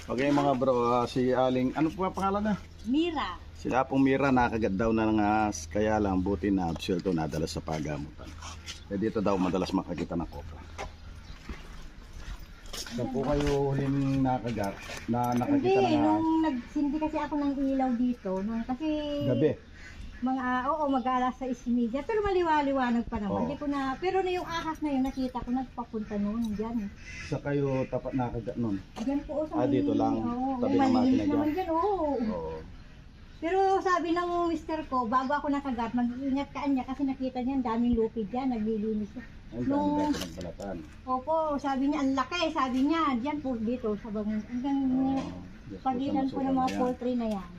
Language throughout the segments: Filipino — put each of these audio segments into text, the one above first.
Okay mga bro, si Aling, ano po ang pangalan na? Mira. Sila pong Mira, nakagat daw na ng ahas, kaya lang buti na absuelto, nadala sa pagamutan. Kaya dito daw madalas makakita ng cobra. Saan po kayo huling nakagat na nakakita ng ahas? Hindi kasi ako ng ilaw dito. Kasi Gabi? mag-alas 6:30. Pero maliwaliwanag pa naman. Oo. Hindi ko na, pero na yung ahas na yun, nakita ko, nagpapunta noon dyan. Sa kayo tapat nakagat nun? Dyan po, sa dito lang, tabi ng malinis makina naman dyan? dyan, oo. Oo. Pero sabi ng mister ko, bago ako nakagat, mag-ingat ka niya kasi nakita niya, ang daming lupid dyan, naglilinis siya. Ang dami daw pinagbalatan. Opo, sabi niya, ang laki, sabi niya, dyan po dito, sa bangon, hanggang pagitan po ng mga poultry na yan.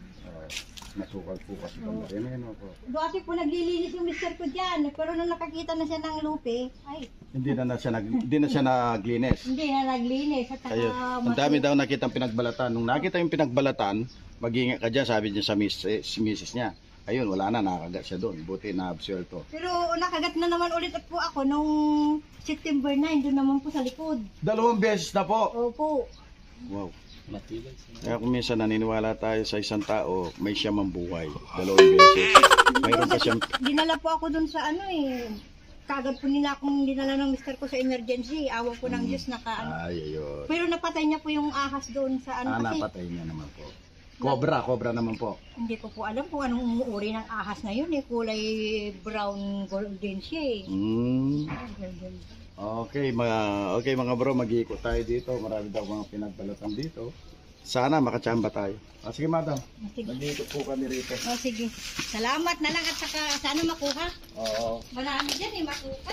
Nasukal po kasi pag rin po. Dati po naglilinis yung mister ko dyan, pero nung nakakita na siya ng lupi, ay, Hindi na siya naglinis. hindi na naglinis. At Ayun. Ang dami daw nakitang pinagbalatan. Nung nakita yung pinagbalatan, mag-ingat ka dyan, sabi niya sa misis niya. Ayun, wala na, nakagat siya doon. Buti na absuelto. Pero nakagat na naman ulit po ako nung September 9, doon naman po sa likod. 2 beses na po. Opo. Wow. Kaya kung minsan naniniwala tayo sa isang tao, may siya mambuhay. 2 beses. Mayroon pa siyang... Dinala po ako doon sa kagad po nila akong dinala ng mister ko sa emergency. Awa po ng Diyos Ay, ayun. Pero napatay niya po yung ahas doon sa kasi. Napatay niya naman po. Cobra naman po. Hindi ko po alam kung anong uri ng ahas na yun. Kulay brown golden siya Okay mga bro, mag-iikot tayo dito. Marami daw mga pinagbalatan dito. Sana makachamba tayo. Sige madam, mag-iikot po kami rito. Sige. Salamat na lang at saka sana makuha. Oo. Marami dyan makuha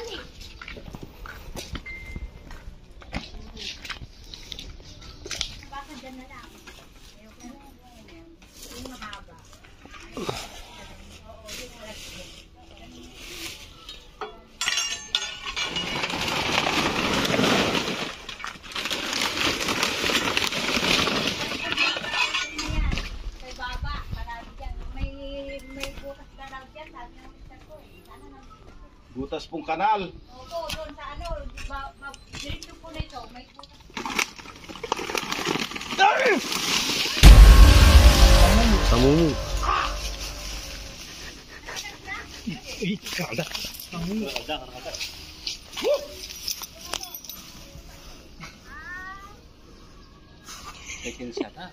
Baka dyan na lang. Yung mahaba. Butas pong kanal. Opo, doon sa diretso po nito, may butas. Tamumu. Kada. Tamumu. Kada. Tekin siya ta.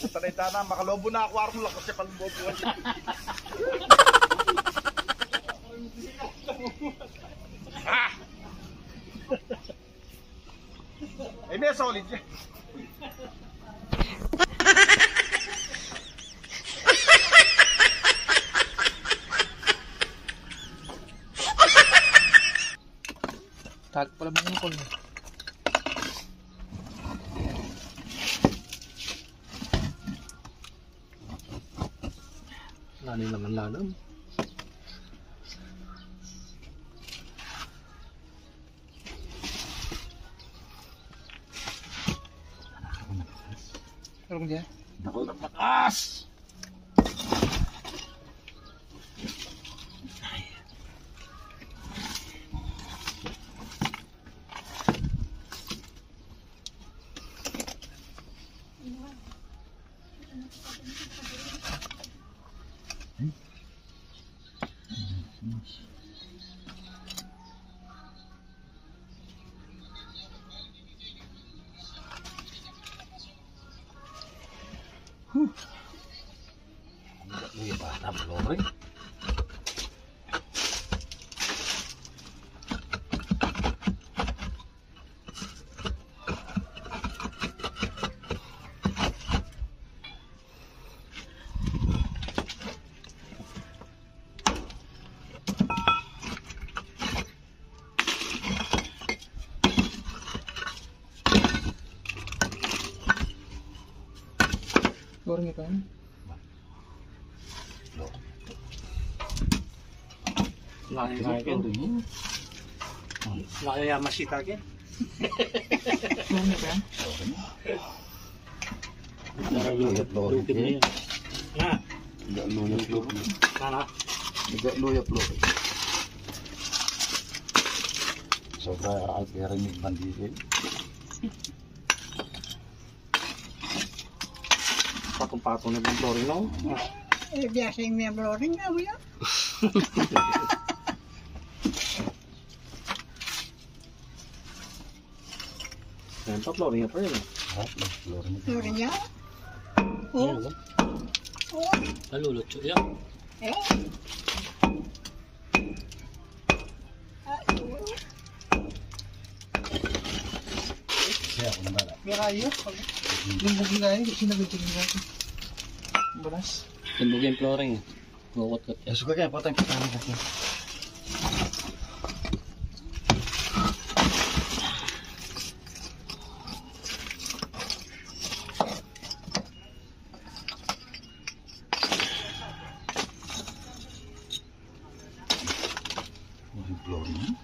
Sanay tana, makalobo na ako. Arong lakas siya palbobo. May solid yan. Tag pala mga kol. Lani lang ang lanam. Ano dia? Nakul na lakas! Iya pa na blore. flooring ito. Nakaya masita akin. Flooring ito yan. Luyap flooring. Na, Luyap flooring. sana. Luyap flooring. Sobra alperinig bandili. Patong-patong na bang flooring no? Eh, biasa yung may flooring nga, wala. Yan pa flooring pa rin. Flooring. Flooring niya. Oo. Oo. Nalulutso yan. Eh. Kaya ako naman. Kaya kayo. Limbugin kayo. Sinagagin natin. Balas. Timbog yung flooring. Gukot-kot yan. Suka kaya patay patay kaya. Flooring.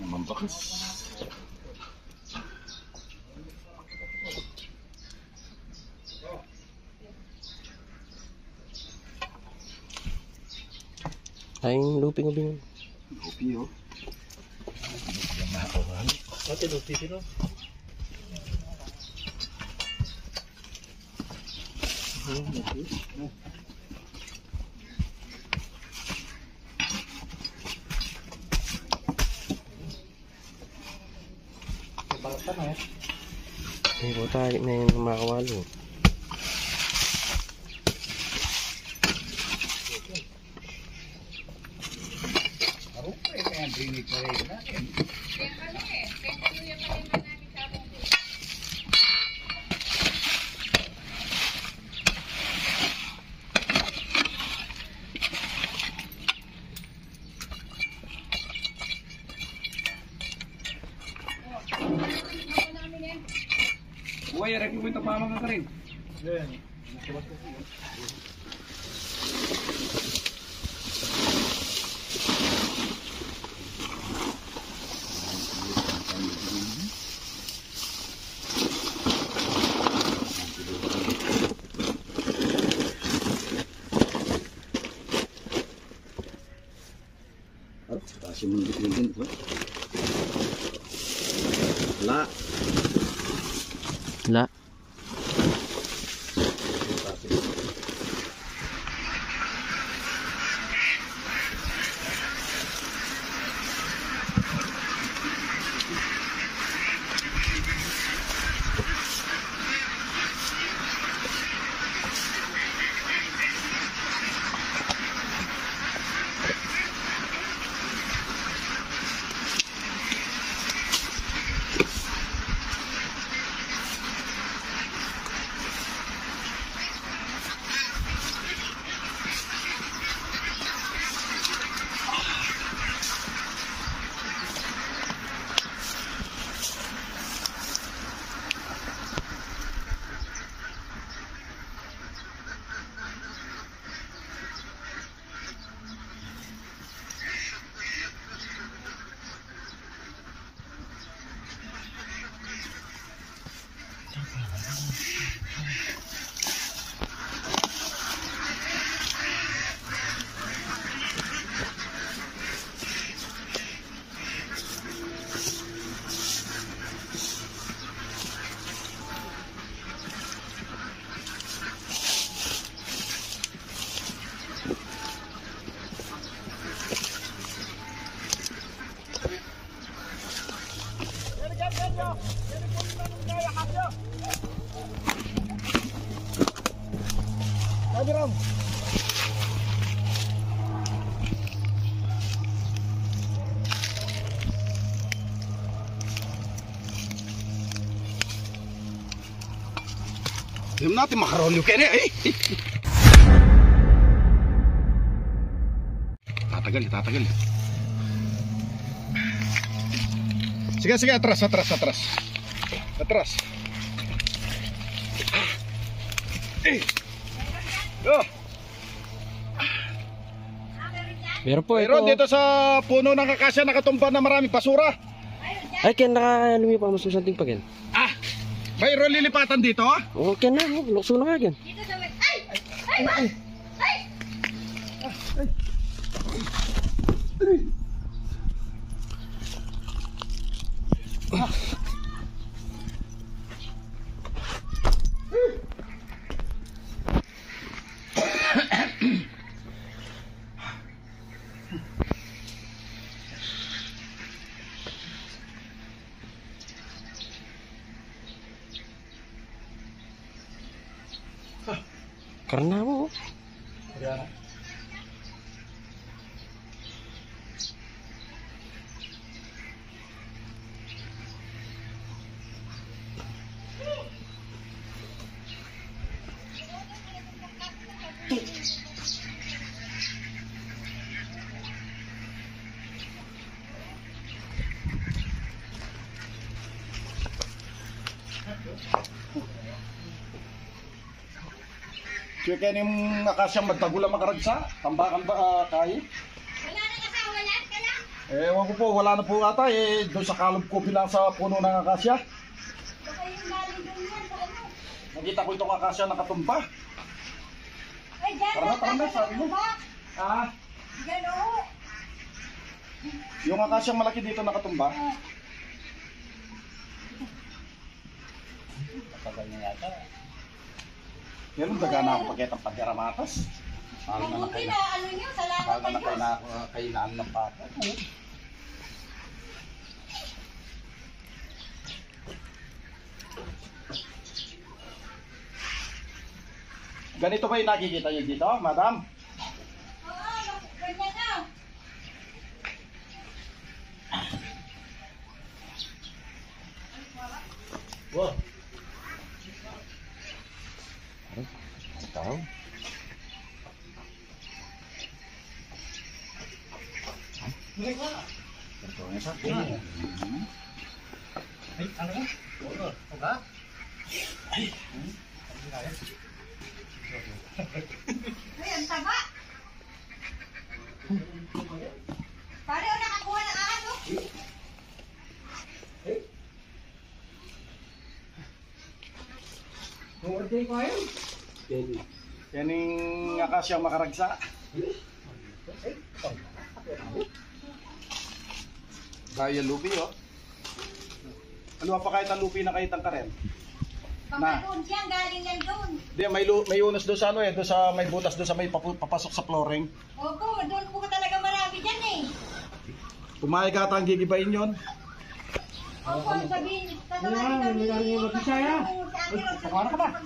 Mambakas. Ay, luping ubing. Kopi oh. Ate, luping sino? Ay, buta na yung makawalo. Buhay, rekin mo ito pamang ka rin. Kasi mundik din ito. La. La. Biram. Diyan natin makaroon yung kene eh. Tatagal. Sige, atras. Oh. Meron po ito. Pero dito sa puno ng akasya nakatumba na maraming basura. Ay, kaya nakalumi pa mas masanting pa yan. Mayroon lilipatan dito. Okay na, lukso na nga yan. Dito sa may... Ay! Karena mo. Kaya kaya yung akasyang magtagulang makaragsa. Tambakan ba kayo? Wala na kasama lahat ka lang. Ewan ko po, wala na po ata doon sa kalog ko bilang sa puno ng akasya. Baka yung galing doon yan sa ano. Nakita ko itong akasya nakatumba. Ay, dyan. Tara, sabi mo. Dyan, oo. Yung akasyang malaki dito nakatumba. Matagal na yata. Yan ang daga na ako pakitang pagkaramatas. Mabuti na ano nyo, salamat Bago na kayo. kainaan ng pata. Ganito ba yung nakikita nyo dito, madam? Oo, ganyan na. Wow. Tahu. Contohnya satu. Ay, ang taba. Pare, o nakakuha ng ahas, oh. Yan yung akasyang makaragsa. Gaya lupi, oh. Ano pa kahit ang lupi na kahit ang karen? Baka doon siya, galing yan doon. Hindi, may unos doon sa ano doon sa may butas doon sa may papasok sa flooring. Opo, doon po talaga marami dyan eh. Pumayag ata ang gigibain yun. Opo, sabihin, tatawarin kami. Pakawara ka ba?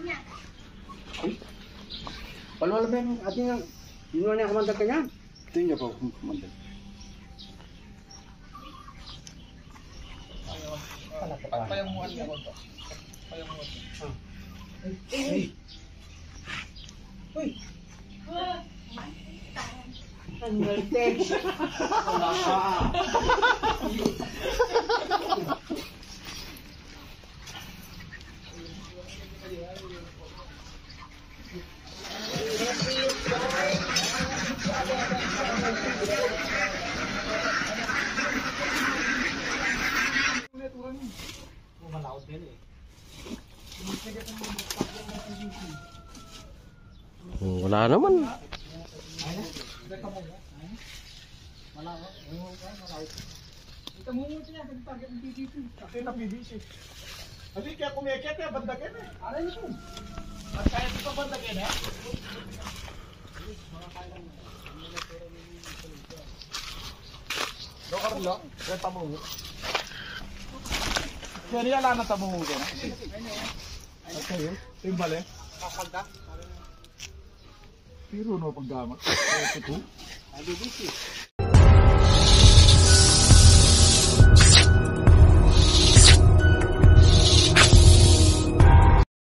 Palwala ba yung ating yun na kamandag ka niya? Tingnan po, kumandag. Payamuan ka ko. Payamuan. Ang text. Wala naman. Kasi na PVC. Hindi kaya kumikit eh, bandagan eh. Ano yun? At kaya ito bandagan eh. No, Carlo? Kaya tamungo. Kaya niya lang na tamungo din. Okay yun. Timbal eh. Pero no pagdamat. Ito.